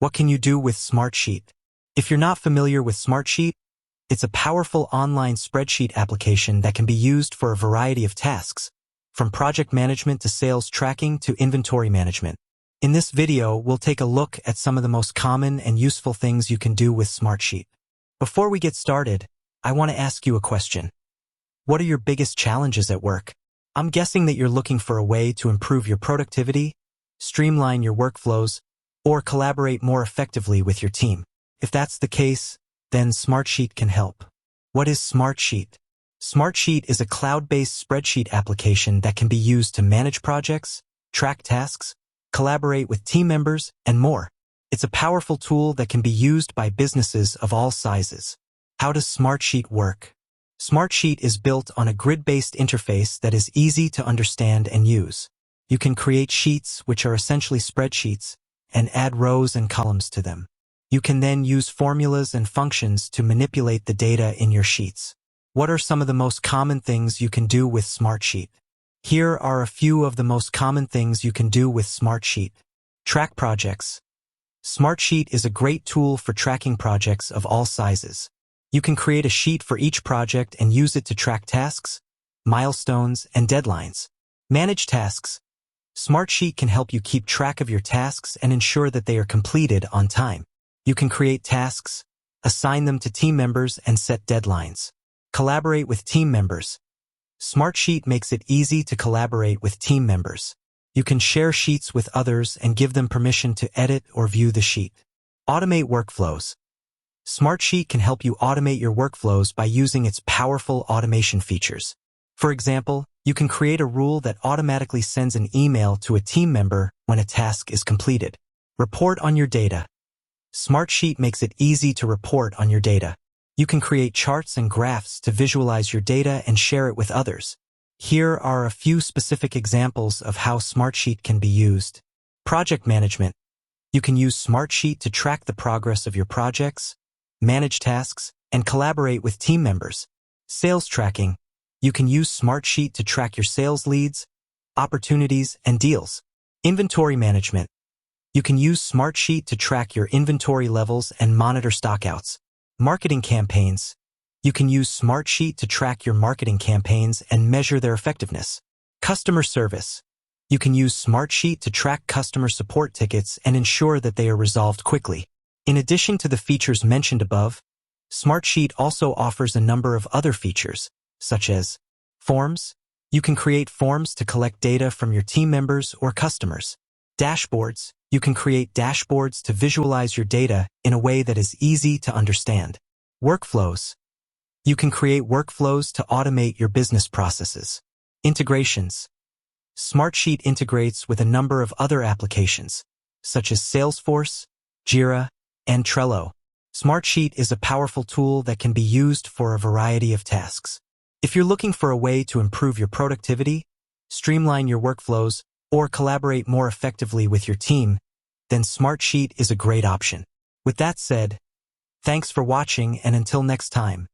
What can you do with Smartsheet? If you're not familiar with Smartsheet, it's a powerful online spreadsheet application that can be used for a variety of tasks, from project management to sales tracking to inventory management. In this video, we'll take a look at some of the most common and useful things you can do with Smartsheet. Before we get started, I want to ask you a question. What are your biggest challenges at work? I'm guessing that you're looking for a way to improve your productivity, streamline your workflows, or collaborate more effectively with your team. If that's the case, then Smartsheet can help. What is Smartsheet? Smartsheet is a cloud-based spreadsheet application that can be used to manage projects, track tasks, collaborate with team members, and more. It's a powerful tool that can be used by businesses of all sizes. How does Smartsheet work? Smartsheet is built on a grid-based interface that is easy to understand and use. You can create sheets, which are essentially spreadsheets, and add rows and columns to them. You can then use formulas and functions to manipulate the data in your sheets. What are some of the most common things you can do with Smartsheet? Here are a few of the most common things you can do with Smartsheet. Track projects. Smartsheet is a great tool for tracking projects of all sizes. You can create a sheet for each project and use it to track tasks, milestones, and deadlines. Manage tasks. Smartsheet can help you keep track of your tasks and ensure that they are completed on time. You can create tasks, assign them to team members, and set deadlines. Collaborate with team members. Smartsheet makes it easy to collaborate with team members. You can share sheets with others and give them permission to edit or view the sheet. Automate workflows. Smartsheet can help you automate your workflows by using its powerful automation features. For example, you can create a rule that automatically sends an email to a team member when a task is completed. Report on your data. Smartsheet makes it easy to report on your data. You can create charts and graphs to visualize your data and share it with others. Here are a few specific examples of how Smartsheet can be used. Project management. You can use Smartsheet to track the progress of your projects, manage tasks, and collaborate with team members. Sales tracking. You can use Smartsheet to track your sales leads, opportunities, and deals. Inventory management. You can use Smartsheet to track your inventory levels and monitor stockouts. Marketing campaigns. You can use Smartsheet to track your marketing campaigns and measure their effectiveness. Customer service. You can use Smartsheet to track customer support tickets and ensure that they are resolved quickly. In addition to the features mentioned above, Smartsheet also offers a number of other features, such as forms. You can create forms to collect data from your team members or customers. Dashboards. You can create dashboards to visualize your data in a way that is easy to understand. Workflows. You can create workflows to automate your business processes. Integrations. Smartsheet integrates with a number of other applications, such as Salesforce, Jira, and Trello. Smartsheet is a powerful tool that can be used for a variety of tasks. If you're looking for a way to improve your productivity, streamline your workflows, or collaborate more effectively with your team, then Smartsheet is a great option. With that said, thanks for watching, and until next time.